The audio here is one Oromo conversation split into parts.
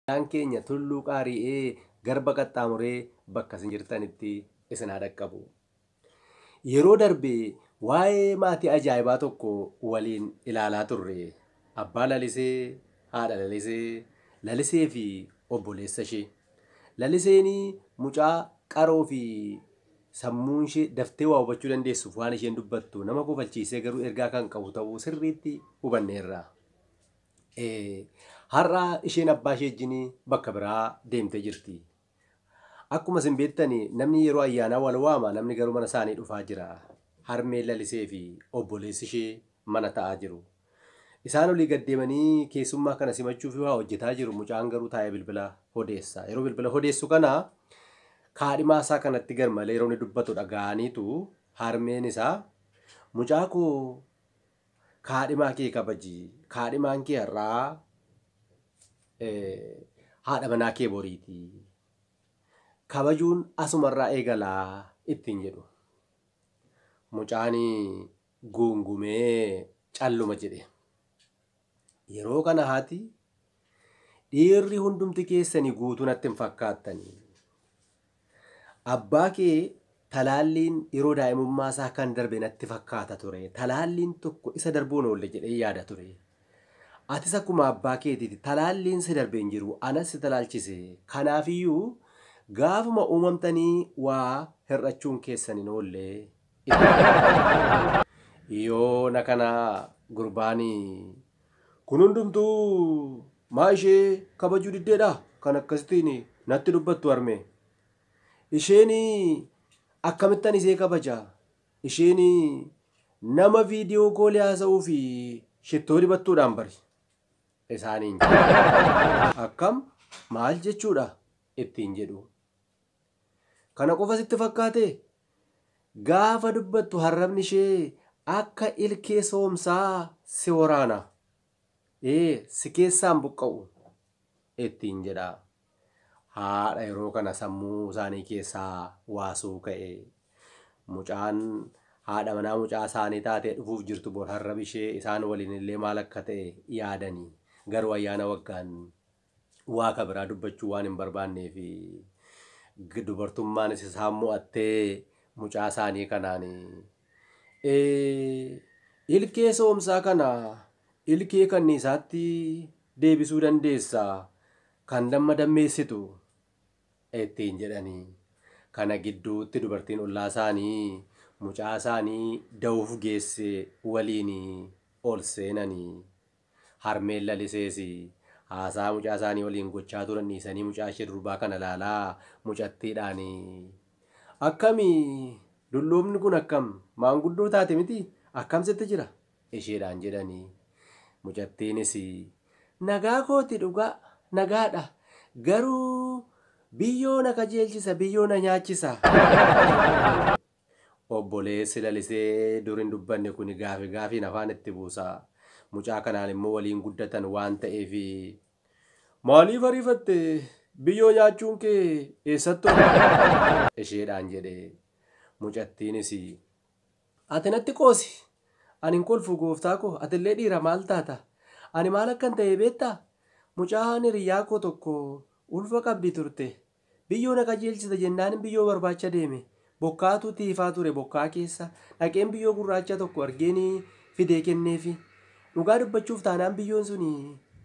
Kan keenya tulluu qaari'ee garba qaxxaamuree bakka isin jirtanitti isin haa dhaqqabu. Yeroo darbee waa'ee maatii ajaa'ibaa tokko waliin ilaalaa turre. Abbaa lalisee, haadha lalisee, lalisee fi obboleessa ishee. Laliseen mucaa qaroo fi sammuun ishee daftee waa hubachuu dandeessuuf waan isheen dubbattu nama kofalchiisee garuu ergaa kan qabu ta'uu sirriitti hubanneerra. Har'a isheen abbaa ishee wajjin bakka biraa deemtee jirti. Akkuma isin beektani namni yeroo ayyaanaa wal waama, namni garuu mana isaanii dhufaa jira. Harmeen lalisee fi obboleessi ishee mana taa'aa jiru. Isaan olii gad deemanii keessummaa kana simachuuf waa hojjetaa jiru. Mucaan garuu taa'ee bilbila odeessa. Yeroo bilbila odeessu kana kaadhimaa isaa kanatti garmalee yeroo inni dubbatu dhaga'aniitu harmeen isaa mucaa koo kaadhimaa kee kabaji. Kaadhimaan kee har'aa haadha manaa kee boriiti. Kabajuun asumarraa eegalaa ittiin jedhu. Mucaan guungumee calluma jedhe. Yeroo kana haati dhiirri hundumti keessanii guutuu natti hin fakkaattanii. Abbaa kee talaalliin yeroo daa'imummaa isaa kan darbe natti fakkaata ture. Talaalliin tokko isa darbuun oolle jedhee yaada ture. Atis akkuma abbaa keetiiti talaalliin si darbee hin jiru. Anas si talaalchise. Kanaafiyyuu gaafuma uumamtanii waa hir'achuun keessan hin oolle. Yoo na kana gurbaanii kun hundumtuu maa ishee kabajuu diddeedha kan akkasittiin natti dubbattu harme. Isheen akkamittan isee kabaja. Isheen nama viidiyoo koolee haasa'uu fi shittoo dibattuudhaan bari. Isaaniin akkam maal jechuudha ittiin jedhu. Kana qofa sitti fakkaate gaafa dubbattu harrabni ishee akka ilkee soomsaa si waraana. Si keessaan buqqa'u ittiin jedha. Haadha yeroo kana sammuu isaanii keessaa waasuu ka'e. Mucaan haadha manaa mucaa isaanii taatee dhufuuf jirtu bor harrab ishee isaan waliin illee maal akka ta'e yaadanii. Garuu ayyaana waggaan waaqa biraa dubbachuu waan hin barbaannee fi dubartummaanis isaan mo'attee mucaa isaanii kanaan ilkee soomsaa kana ilkee kanniisaatti deebisuu dandeessa kan damma dammeessitu ittiin jedhanii. Kana gidduutti dubartiin ollaa isaanii mucaa isaanii da'uuf geesse waliin ol seenanii. Harmeen lalisees haasaa mucaa isaanii waliin gochaa turan dhiisanii mucaa ishee durbaa kana ilaalaa mucattiidhaan akkamii dulloomni kun akkam maanguddoo taate miti akkam sitti jira isheedhaan jedhanii. Mucattiinis nagaa kooti dhugaa nagaadha garuu biyyoo na kajeelchisa biyyoo na nyaachisa. Obboleessi lalisee dur hin dubbanne kun gaafiin afaan itti buusa. Mucaa kanaan immoo waliin guddatan waan ta'eef maaliif ariifatte biyyoo nyaachuun kee eessattu isheedhaan jedhe. Mucattiinis ati natti qoosi ani hin kolfu gooftaa koo atillee dhiira maal taata ani maal akkan ta'e beektaa mucaan hiriyyaa koo tokko ulfa qabdi turte biyyoo na qajeelchita jennaan biyyoo barbaacha deeme bokkaatu tiifaa ture bokkaa keessa dhaqeen biyyoo gurraacha tokko argeen fidee kenneefi. Dhugaa dubbachuuf taanaan biyyoon sun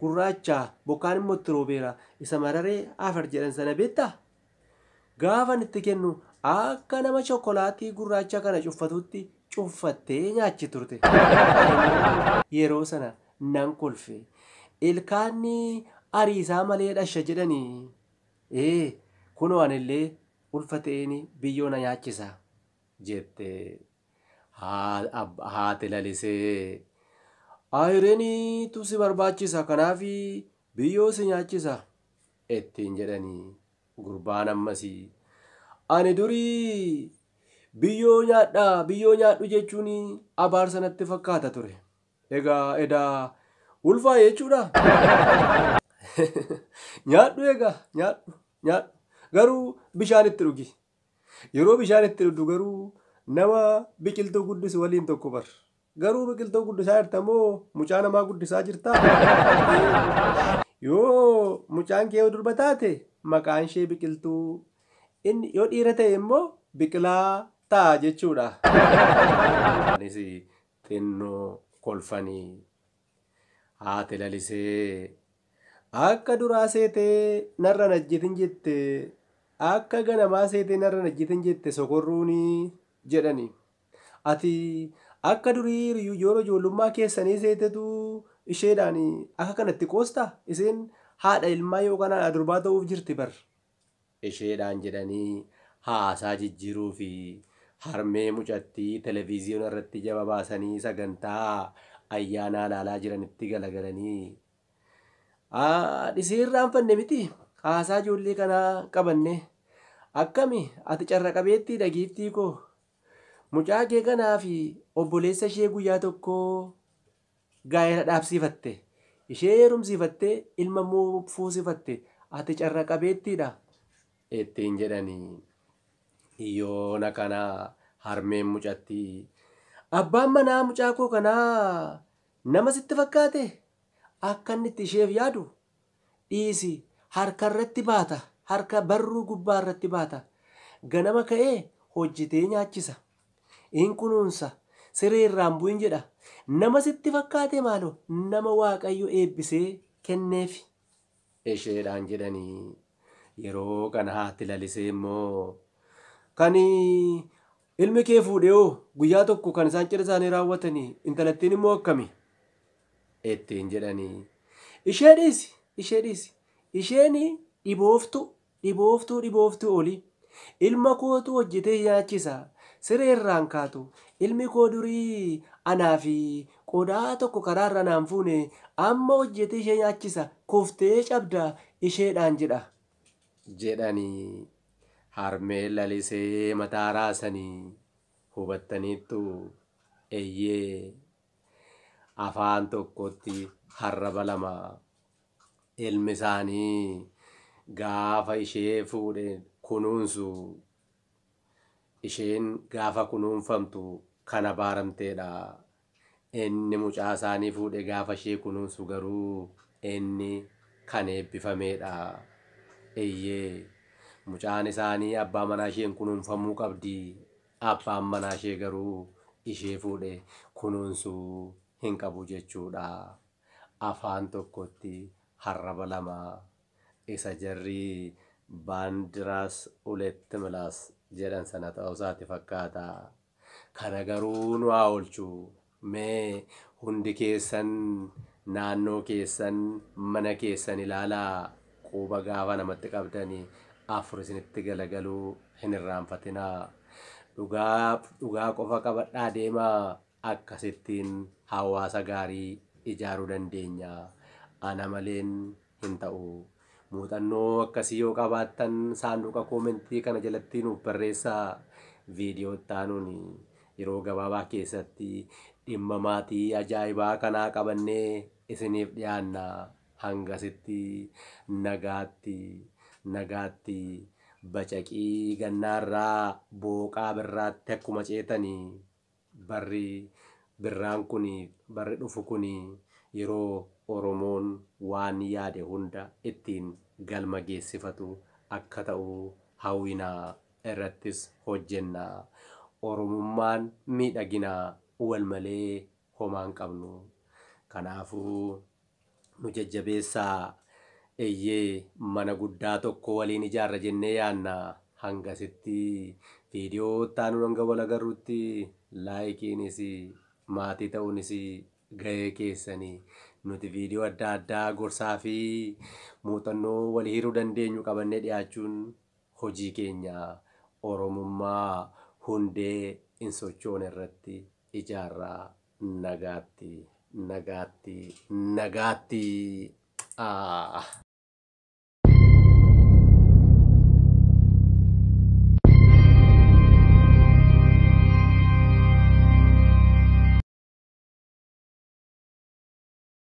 gurraacha bokkaan immoo itti roobeera isa mararee afar jedhan sana beektaa. Gaafan itti kennu akka nama shokkolaatii gurraacha kana cuffatutti cuffattee nyaachi turte. Yeroo sana nan kolfe ilkaanni ariisaa malee dhasha jedhanii kunoo anillee ulfateen biyyoo na nyaachisa jette. Haati lalisee ayireniitu si barbaachisa kanaaf biyyoo si nyaachisa ittiin jedhanii. Gurbaan ammasii ani durii biyyoo nyaadhu jechuun abaarsa natti fakkaata ture. Egaa edaa ulfaa jechuudha. Nyaadhu egaa nyaadhu garuu bishaan itti dhugi. Yeroo bishaan itti dhugdu garuu nama biqiltuu guddisu waliin tokko bar. Garuu biqiltuu guddisaa jirta moo mucaa namaa guddisaa jirtaa? Yoo mucaan kee yoo durba taate maqaan ishee Biqiltuu, inni yoo dhiira ta'e immoo Biqilaa ta'a jechuudha. Anis xinnoo kolfanii haati lalisee akka duraa seetee narra najjitin jette akka ganamaa seetee narra najjitin jette sokorruunii jedhani. Ati akka durii yeroo ijoollummaa keessanii seetetu isheedhaan akka kanatti qoostaa isheen haadha ilmaa yookaan haadha durbaa ta'uuf jirti bar. Isheedhaan jedhanii haasaa jijjiiruu fi harmee mucattii televezyiyoona irratti jaba baasanii sagantaa ayyaanaa ilaalaa jiranitti galagalanii. Dhisee irraanfanne miti haasaa ijoollee kanaa qabanne akkami ati carra qabeettii dhagiiftii koo mucaa kee kanaa fi obboleessa ishee guyyaa tokko gaa'ela dhaabsiifatte ishee heerumsiifatte ilma immoo fuusifatte ati carra qabeettiidha ittiin jedhanii yoona kanaa harmeen mucattii abbaan manaa mucaa koo kanaa nama sitti fakkaate akka inni itti isheef yaadu dhiisi harka irratti baata harka barruu gubbaa irratti baata ganama ka'ee hojjetee nyaachisa in kunuunsa siree irraan bu'in jedha nama sitti fakkaate maaloo nama waaqayyo eebbisee kenneef isheedhaan jedhanii yeroo kana haati lalisee immoo kan ilmi kee fuudhee guyyaa tokko kan isaan cidha isaanii raawwatanii intalattiin immoo akkami ittiin jedhanii ishee dhiisi isheen dhibooftuu oli ilma kootu hojjetee nyaachisa siree irraan kaatu ilmi koo durii anaa fi qodaa tokko karaa irra naan fuune amma hojjetee ishee nyaachisa kuftee cabda isheedhaan jedhanii harmeen lalisee mataa raasanii hubattaniittu eeyyee afaan tokkotti harraba lama ilmi isaanii gaafa ishee fuudhe kunuunsu isheen gaafa kunuunfamtu kan abaaramteedha. Inni mucaa isaanii fuudhe gaafa ishee kunuunsu garuu inni kan eebbifameedha. Eeyyee mucaan isaanii abbaa manaa isheen kunuunfamuu qabdi. Abbaan manaa ishee garuu ishee fuudhe kunuunsuu hin qabu jechuudha. Afaan tokkotti harraba lama isa jarri baandiraas uletti milaas jedhan sana ta'uu isaati fakkaata. Kana garuu nu haa oolchu. Mee hundi keessan naannoo keessan mana keessan ilaalaa quba gaafa namatti qabdanii afur isinitti galagaluu hin irraanfatinaa. Dhugaa qofa qabadhaa deemaa akkasittiin hawaasa gaarii ijaaruu dandeenya. Ana maleen hin ta'u. Muuxannoo akkasii yoo qabaattan saanduqa koomentii kana jalatti nuuf barreessaa. Viidiyoo taanuun yeroo gabaabaa keessatti dhimma maatii ajaa'ibaa kanaa qabannee isiniif dhiyaanna. Hangasitti nagaatti bacaqii gannaarraa booqaa birraatti akkuma ceetanii barri birraan kun barri dhufu kun yeroo Oromoon waan yaade hunda ittiin galma geessifatu akka ta'u hawwinaa irrattis hojjenna. Oromummaan miidhaginaa wal malee homaa hin qabnu. Kanaafuu nu jajjabeessaa. Eeyyee mana guddaa tokko waliin ijaarra jennee yaanna. Hangasitti viidiyoo taanu hanga wal agarruutti laayikiinis maatii ta'uunis gahee keessanii. Nuti viidiyoo adda addaa gorsaa fi muuxannoo wal hiruu dandeenyu qabannee dhiyaachuun hojii keenya. Oromummaa hundee hin sochoone irratti ijaarraa. Nagaatti.